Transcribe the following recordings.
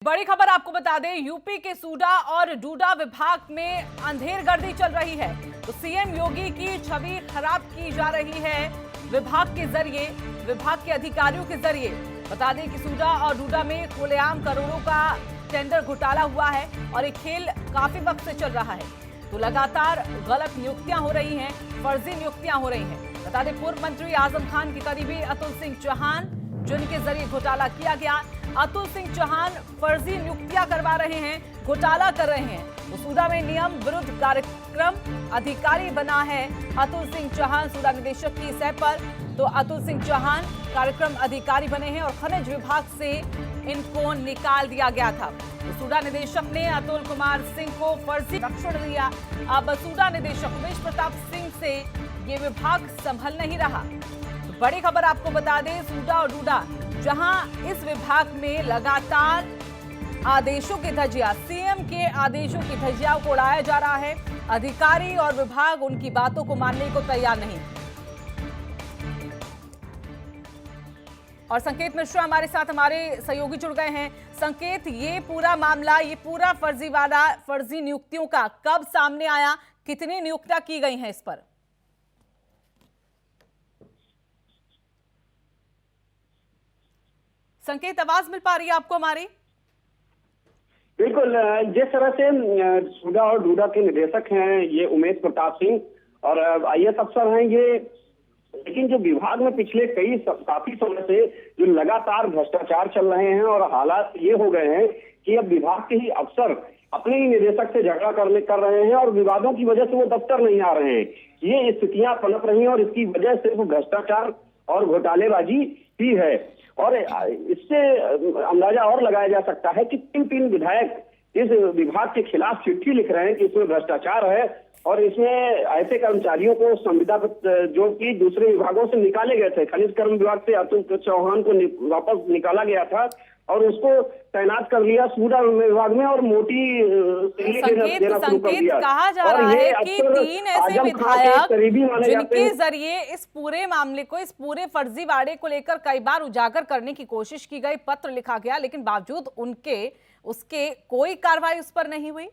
बड़ी खबर आपको बता दें, यूपी के सूडा और डूडा विभाग में अंधेरगर्दी चल रही है। तो सीएम योगी की छवि खराब की जा रही है विभाग के जरिए, विभाग के अधिकारियों के जरिए। बता दें कि सूडा और डूडा में खुलेआम करोड़ों का टेंडर घोटाला हुआ है और ये खेल काफी वक्त से चल रहा है। तो लगातार गलत नियुक्तियां हो रही हैं, फर्जी नियुक्तियां हो रही हैं। बता दें, पूर्व मंत्री आजम खान के करीबी अतुल सिंह चौहान, जिनके जरिए घोटाला किया गया। अतुल सिंह चौहान फर्जी नियुक्तियां करवा रहे हैं, घोटाला कर रहे हैं। तो सूडा में नियम विरुद्ध कार्यक्रम अधिकारी बना है अतुल सिंह चौहान, सूडा निदेशक की सह पर। तो अतुल सिंह चौहान कार्यक्रम अधिकारी बने हैं और खनिज विभाग से इनको निकाल दिया गया था। तो सूडा निदेशक ने अतुल कुमार सिंह को फर्जी आरक्षण दिया। अब सूडा निदेशक उमेश प्रताप सिंह से ये विभाग संभल नहीं रहा। तो बड़ी खबर आपको बता दें, सूडा और डूडा जहां इस विभाग में लगातार आदेशों की धज्जियां, सीएम के आदेशों की धज्जियां को उड़ाया जा रहा है। अधिकारी और विभाग उनकी बातों को मानने को तैयार नहीं। और संकेत मिश्रा हमारे साथ, हमारे सहयोगी जुड़ गए हैं। संकेत, ये पूरा मामला, ये पूरा फर्जी नियुक्तियों का कब सामने आया, कितनी नियुक्तियां की गई हैं इस पर? संकेत, आवाज मिल पा रही है आपको हमारी? बिल्कुल, जिस तरह से सूडा और डूडा के निदेशक हैं ये उमेश प्रताप सिंह और आईएएस अफसर हैं ये, लेकिन जो विभाग में पिछले काफी समय से जो लगातार भ्रष्टाचार चल रहे हैं और हालात ये हो गए हैं कि अब विभाग के ही अफसर अपने ही निदेशक से झगड़ा कर रहे हैं और विवादों की वजह से वो दफ्तर नहीं आ रहे हैं। ये स्थितियां पनप रही हैं और इसकी वजह सिर्फ भ्रष्टाचार और घोटालेबाजी ही है। और इससे अंदाजा और लगाया जा सकता है कि तीन विधायक इस विभाग के खिलाफ चिट्ठी लिख रहे हैं कि इसमें भ्रष्टाचार है और इसमें ऐसे कर्मचारियों को संविदा जो कि दूसरे विभागों से निकाले गए थे, खनिज कर्म विभाग से अतुल चौहान को वापस निकाला गया था और उसको तैनात कर लिया सूडा विभाग में और मोटी संकेत कहा जा रहा है कि तीन ऐसे विधायक जिनके जरिए इस पूरे मामले को, इस पूरे फर्जीवाड़े को लेकर कई बार उजागर करने की कोशिश की गई, पत्र लिखा गया, लेकिन बावजूद उसके कोई कार्रवाई उस पर नहीं हुई।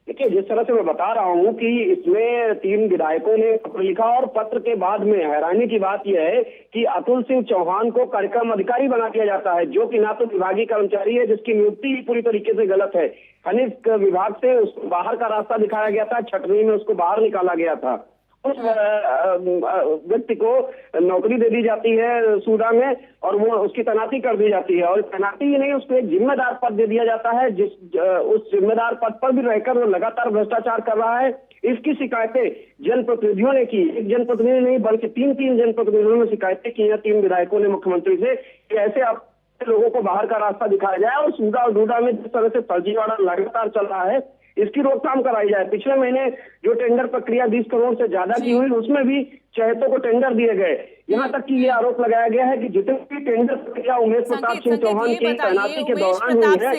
देखिए, जिस तरह से मैं बता रहा हूं कि इसमें तीन विधायकों ने पत्र लिखा और पत्र के बाद में हैरानी की बात यह है कि अतुल सिंह चौहान को कार्यक्रम अधिकारी बना दिया जाता है, जो कि ना तो विभागीय कर्मचारी है, जिसकी नियुक्ति पूरी तरीके से गलत है। खनिज विभाग से उसको बाहर का रास्ता दिखाया गया था, छठवीं में उसको बाहर निकाला गया था। उस व्यक्ति को नौकरी दे दी जाती है सूडा में और वो उसकी तैनाती कर दी जाती है और तैनाती ही नहीं, उसको एक जिम्मेदार पद दे दिया जाता है, उस जिम्मेदार पद पर भी रहकर वो लगातार भ्रष्टाचार कर रहा है। इसकी शिकायतें जनप्रतिनिधियों ने की, एक जनप्रतिनिधि नहीं बल्कि तीन जनप्रतिनिधियों ने शिकायतें की हैं, तीन विधायकों ने मुख्यमंत्री से कि ऐसे आप लोगों को बाहर का रास्ता दिखाया जाए और सूडा और डूडा में जिस तरह से फर्जीवाड़ा लगातार चल रहा है इसकी रोकथाम कराई जाए। पिछले महीने जो टेंडर प्रक्रिया 20 करोड़ से ज्यादा की हुई, उसमें भी चहेतों को टेंडर दिए गए। यहाँ तक कि ये आरोप लगाया गया है कि जितनी भी टेंडर प्रक्रिया उमेश प्रताप सिंह चौहान की तैनाती के दौरान हुई है,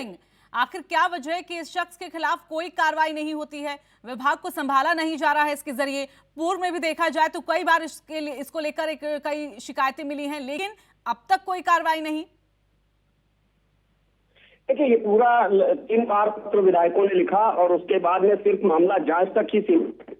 आखिर क्या वजह है कि इस शख्स के खिलाफ कोई कार्रवाई नहीं होती है, विभाग को संभाला नहीं जा रहा है इसके जरिए? पूर्व में भी देखा जाए तो कई बार इसको लेकर कई शिकायतें मिली हैं, लेकिन अब तक कोई कार्रवाई नहीं। देखिए, ये पूरा 3 बार पत्र विधायकों ने लिखा और उसके बाद में सिर्फ मामला जांच तक ही सीमित।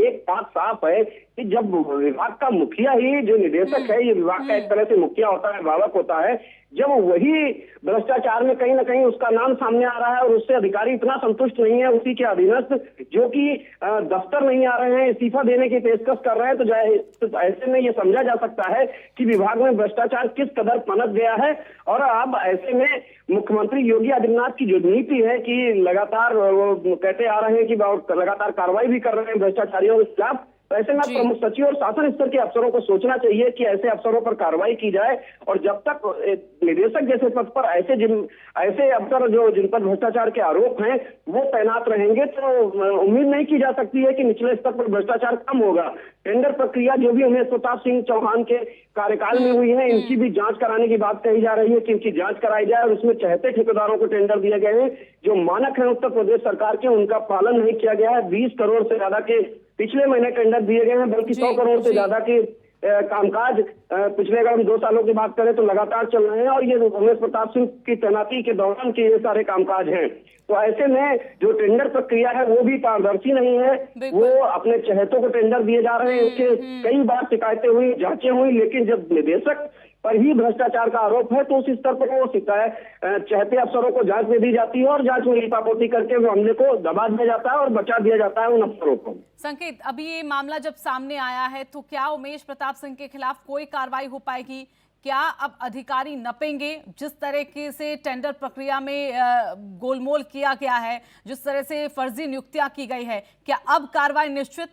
एक बात साफ है कि जब विभाग का मुखिया ही जो निदेशक है, ये विभाग का एक तरह से मुखिया होता है, अभिभावक होता है, जब वही भ्रष्टाचार में कहीं ना कहीं उसका नाम सामने आ रहा है और उससे अधिकारी इतना संतुष्ट नहीं है, उसी के अधीनस्थ जो कि दफ्तर नहीं आ रहे हैं, इस्तीफा देने की पेशकश कर रहे हैं, तो ऐसे में ये समझा जा सकता है कि विभाग में भ्रष्टाचार किस कदर पनप गया है। और अब ऐसे में मुख्यमंत्री योगी आदित्यनाथ की जो नीति है कि लगातार वो कहते आ रहे हैं कि लगातार कार्रवाई भी कर रहे हैं भ्रष्टाचारियों के खिलाफ, ऐसे में प्रमुख सचिव और शासन स्तर के अफसरों को सोचना चाहिए कि ऐसे अफसरों पर कार्रवाई की जाए और जब तक निदेशक जैसे पद पर ऐसे अफसर जो जिन पर भ्रष्टाचार के आरोप हैं वो तैनात रहेंगे तो उम्मीद नहीं की जा सकती है कि निचले स्तर पर भ्रष्टाचार कम होगा। टेंडर प्रक्रिया जो भी उमेश प्रताप सिंह चौहान के कार्यकाल में हुई है, इनकी भी जांच कराने की बात कही जा रही है कि इनकी जांच कराई जाए और उसमें चहेते ठेकेदारों को टेंडर दिए गए हैं। जो मानक है उत्तर प्रदेश सरकार के, उनका पालन नहीं किया गया है। 20 करोड़ से ज्यादा के पिछले महीने टेंडर दिए गए हैं, बल्कि 100 करोड़ से ज्यादा के कामकाज पिछले अगर हम 2 सालों की बात करें तो लगातार चल रहे हैं, और ये उमेश प्रताप सिंह की तैनाती के दौरान के ये सारे कामकाज हैं। तो ऐसे में जो टेंडर प्रक्रिया है वो भी पारदर्शी नहीं है। बिल्कुल। वो अपने चहेतों को टेंडर दिए जा रहे हैं, उसके कई बार शिकायतें हुई, जांचें हुई, लेकिन जब निदेशक पर ही भ्रष्टाचार का आरोप है तो उस स्तर पर वो शिकायत चहते अफसरों को जांच में दी जाती है और जांच में लीपापोती करके मामले को दबा दिया जाता है और बचा दिया जाता है उन अफसरों को। संकेत, अभी ये मामला जब सामने आया है तो क्या उमेश प्रताप सिंह के खिलाफ कोई कार्रवाई हो पाएगी? क्या अब अधिकारी नपेंगे? जिस तरीके से टेंडर प्रक्रिया में गोलमोल किया गया है, जिस तरह से फर्जी नियुक्तियां की गई है, क्या अब कार्रवाई निश्चित?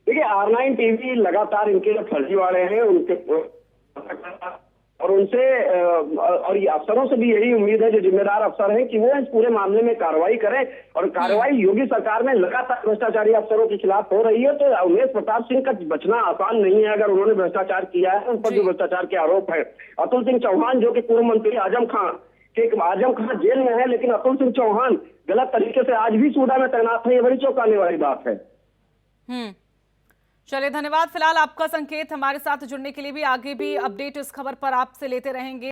देखिए, R9 टीवी लगातार इनके जो फर्जीवाड़े हैं उनके और उनसे और ये अफसरों से भी यही उम्मीद है, जो जिम्मेदार अफसर हैं, कि वो इस पूरे मामले में कार्रवाई करें। और कार्रवाई योगी सरकार में लगातार भ्रष्टाचारी अफसरों के खिलाफ हो रही है, तो उमेश प्रताप सिंह का बचना आसान नहीं है। अगर उन्होंने भ्रष्टाचार किया है, उन पर जो भ्रष्टाचार के आरोप है। अतुल सिंह चौहान, जो कि पूर्व मंत्री आजम खां जेल में है, लेकिन अतुल सिंह चौहान गलत तरीके से आज भी सूडा में तैनात है। ये बड़ी चौंकाने वाली बात है। चलिए, धन्यवाद फिलहाल आपका संकेत, हमारे साथ जुड़ने के लिए भी। आगे भी अपडेट इस खबर पर आपसे लेते रहेंगे।